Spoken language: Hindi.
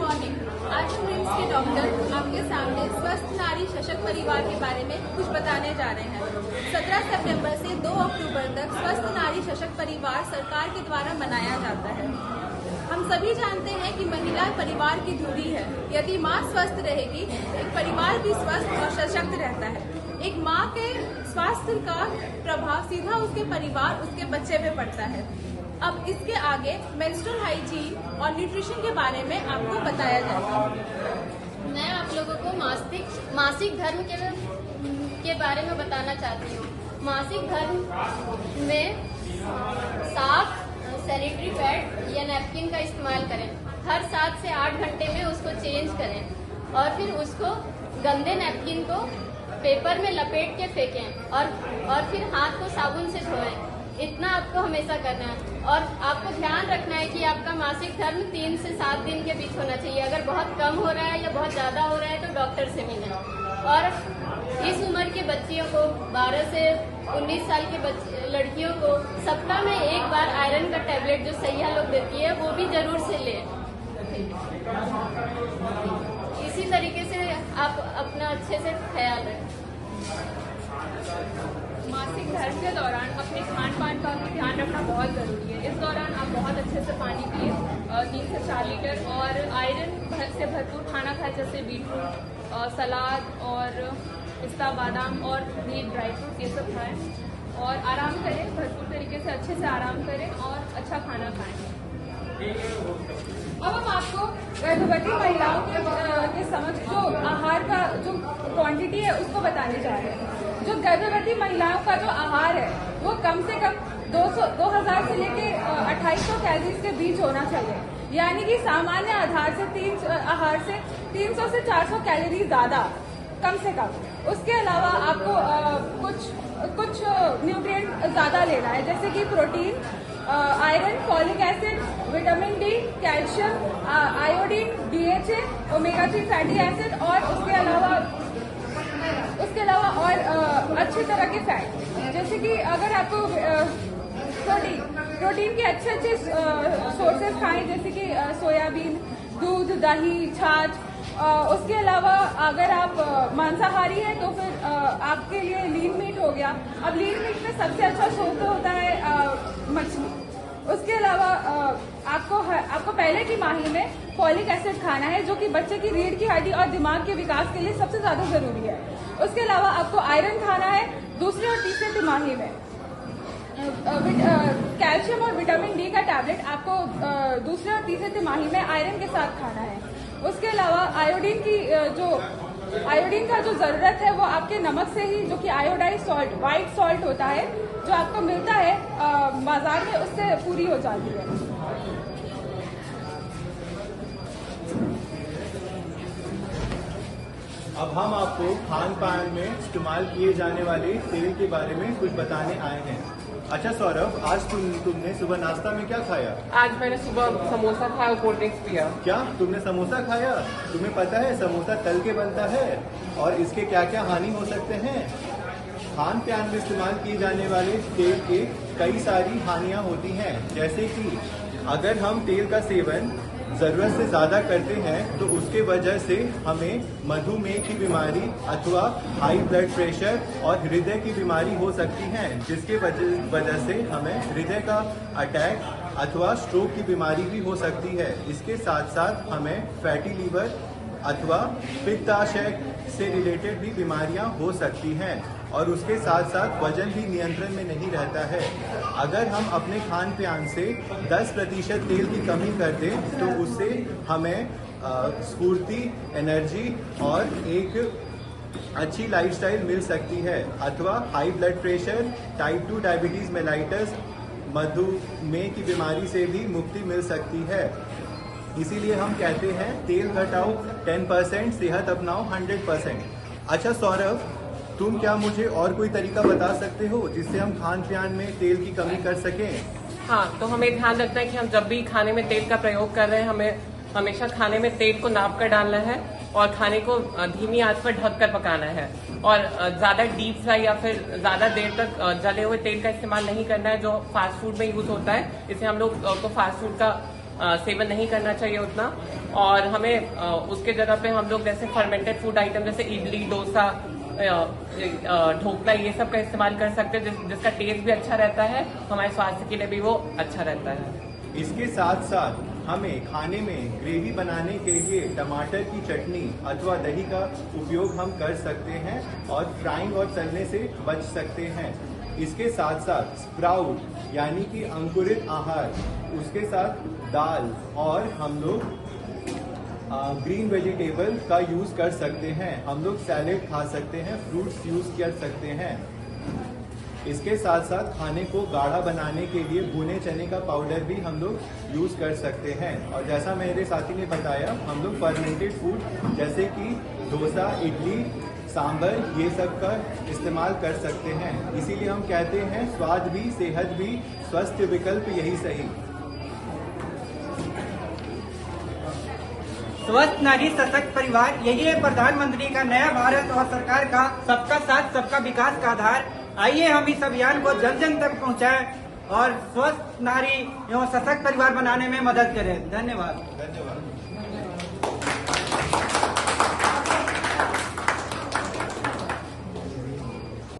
मॉर्निंग। आज हम रिम्स के डॉक्टर आपके सामने स्वस्थ नारी सशक्त परिवार के बारे में कुछ बताने जा रहे हैं। 17 सितंबर से 2 अक्टूबर तक स्वस्थ नारी सशक्त परिवार सरकार के द्वारा मनाया जाता है। हम सभी जानते हैं कि महिला परिवार की धुरी है। यदि माँ स्वस्थ रहेगी तो एक परिवार भी स्वस्थ और सशक्त रहता है। एक माँ के स्वास्थ्य का प्रभाव सीधा उसके परिवार, उसके बच्चे पे पड़ता है। अब इसके आगे मेंस्ट्रुअल हाइजीन और न्यूट्रिशन के बारे में आपको बताया जाएगा। मैं आप लोगों को मासिक धर्म के बारे में बताना चाहती हूँ। मासिक धर्म में साफ सैनिटरी पैड या नैपकिन का इस्तेमाल करें। हर 7 से 8 घंटे में उसको चेंज करें और फिर उसको गंदे नैपकिन को पेपर में लपेट के फेंकें और फिर हाथ को साबुन से धोएं। इतना आपको हमेशा करना है और आपको ध्यान रखना है कि आपका मासिक धर्म 3 से 7 दिन के बीच होना चाहिए। अगर बहुत कम हो रहा है या बहुत ज्यादा हो रहा है तो डॉक्टर से मिलें। और इस उम्र के बच्चियों को 12 से 19 साल के लड़कियों को सप्ताह में एक बार आयरन का टैबलेट जो सैया लोग देती है वो भी जरूर से लें। इसी तरीके से आप अपना अच्छे से ख्याल रखें। मासिक धर्म के दौरान अपने खान पान का भी ध्यान रखना बहुत ज़रूरी है। इस दौरान आप बहुत अच्छे से पानी पिए, 3 से 4 लीटर, और आयरन से भरपूर खाना खाएं, जैसे बीटरूट, सलाद और पिस्ता बादाम और भी ड्राई फ्रूट्स, ये सब खाएं और आराम करें। भरपूर तरीके से अच्छे से आराम करें और अच्छा खाना खाएं। अब हम आपको गर्भवती महिलाओं के समक्ष जो आहार का जो क्वांटिटी है उसको बताने जा रहे हैं। जो गर्भवती महिलाओं का जो आहार है वो कम से कम 2000 से लेके 2800 कैलोरीज के बीच होना चाहिए। यानी कि सामान्य आहार से 300 से 400 कैलोरी ज्यादा कम से कम। उसके अलावा आपको कुछ न्यूट्रिएंट ज्यादा लेना है, जैसे कि protein, iron, folic acid, vitamin D, calcium, iodine, DHA, omega 3 fatty acid और उसके अलावा और अच्छे तरह के फैट, जैसे कि अगर आपको प्रोटीन के अच्छे सोर्सेज खाएं, जैसे कि सोयाबीन, दूध, दही, छाछ। उसके अलावा अगर आप मांसाहारी हैं तो फिर आपके लिए लीन मीट हो गया। अब लीन मीट में सबसे अच्छा सोर्स होता है मछली। उसके अलावा आपको पहले की माही में फॉलिक एसिड खाना है, जो कि बच्चे की रीढ़ की हड्डी और दिमाग के विकास के लिए सबसे ज्यादा जरूरी है। उसके अलावा आपको आयरन खाना है दूसरे और तीसरे तिमाही में। कैल्शियम और विटामिन डी का टैबलेट आपको दूसरे और तीसरे तिमाही में आयरन के साथ खाना है। उसके अलावा आयोडीन का जो जरूरत है वो आपके नमक से ही, जो कि आयोडाइज सॉल्ट, व्हाइट सॉल्ट होता है जो आपको मिलता है बाजार में, उससे पूरी हो जाती है। अब हम आपको खान पान में इस्तेमाल किए जाने वाले तेल के बारे में कुछ बताने आए हैं। अच्छा सौरभ, आज तुमने सुबह नाश्ता में क्या खाया? आज मैंने सुबह समोसा खाया और कोल्ड ड्रिंक्स पिया। क्या तुमने समोसा खाया? तुम्हें पता है समोसा तल के बनता है और इसके क्या क्या हानि हो सकते हैं? खान पान में इस्तेमाल किए जाने वाले तेल के कई सारी हानियां होती हैं, जैसे कि अगर हम तेल का सेवन जरूरत से ज्यादा करते हैं तो उसके वजह से हमें मधुमेह की बीमारी अथवा हाई ब्लड प्रेशर और हृदय की बीमारी हो सकती है, जिसके वजह से हमें हृदय का अटैक अथवा स्ट्रोक की बीमारी भी हो सकती है। इसके साथ साथ हमें फैटी लीवर अथवा पित्ताशय से रिलेटेड भी बीमारियां हो सकती हैं और उसके साथ साथ वजन भी नियंत्रण में नहीं रहता है। अगर हम अपने खान पान से 10% तेल की कमी कर दें तो उससे हमें स्फूर्ति, एनर्जी और एक अच्छी लाइफस्टाइल मिल सकती है, अथवा high blood pressure, type 2 diabetes mellitus, मधुमेह की बीमारी से भी मुक्ति मिल सकती है। इसीलिए हम कहते हैं तेल घटाओ 10%, सेहत अपनाओ 100%। अच्छा सौरभ, तुम क्या मुझे और कोई तरीका बता सकते हो जिससे हम खान पान में तेल की कमी कर सकें? हाँ, तो हमें ध्यान रखना है कि हम जब भी खाने में तेल का प्रयोग कर रहे हैं, हमें हमेशा खाने में तेल को नाप कर डालना है और खाने को धीमी आंच पर ढक कर पकाना है और ज्यादा डीप फ्राई या फिर ज्यादा देर तक जले हुए तेल का इस्तेमाल नहीं करना है जो फास्ट फूड में यूज होता है। इससे हम लोग को फास्ट फूड का सेवन नहीं करना चाहिए उतना। और हमें उसके जगह पे हम लोग जैसे फर्मेंटेड फूड आइटम जैसे इडली, डोसा, ढोकला, ये सब का इस्तेमाल कर सकते हैं, जिसका टेस्ट भी अच्छा रहता है, हमारे स्वास्थ्य के लिए भी वो अच्छा रहता है। इसके साथ साथ हमें खाने में ग्रेवी बनाने के लिए टमाटर की चटनी अथवा दही का उपयोग हम कर सकते हैं और फ्राइंग और तलने से बच सकते हैं। इसके साथ साथ स्प्राउट यानी कि अंकुरित आहार, उसके साथ दाल और हम लोग ग्रीन वेजिटेबल का यूज कर सकते हैं। हम लोग सैलेड खा सकते हैं, फ्रूट्स यूज कर सकते हैं। इसके साथ साथ खाने को गाढ़ा बनाने के लिए भुने चने का पाउडर भी हम लोग यूज कर सकते हैं। और जैसा मेरे साथी ने बताया, हम लोग फर्मेंटेड फूड जैसे कि डोसा, इडली, सांभर, ये सब का इस्तेमाल कर सकते हैं। इसीलिए हम कहते हैं स्वाद भी, सेहत भी, स्वस्थ विकल्प यही सही। स्वस्थ नारी सशक्त परिवार, यही है प्रधानमंत्री का नया भारत और सरकार का सबका साथ सबका विकास का आधार। आइए हम इस अभियान को जन जन तक पहुंचाएं और स्वस्थ नारी एवं सशक्त परिवार बनाने में मदद करें। धन्यवाद। धन्यवाद।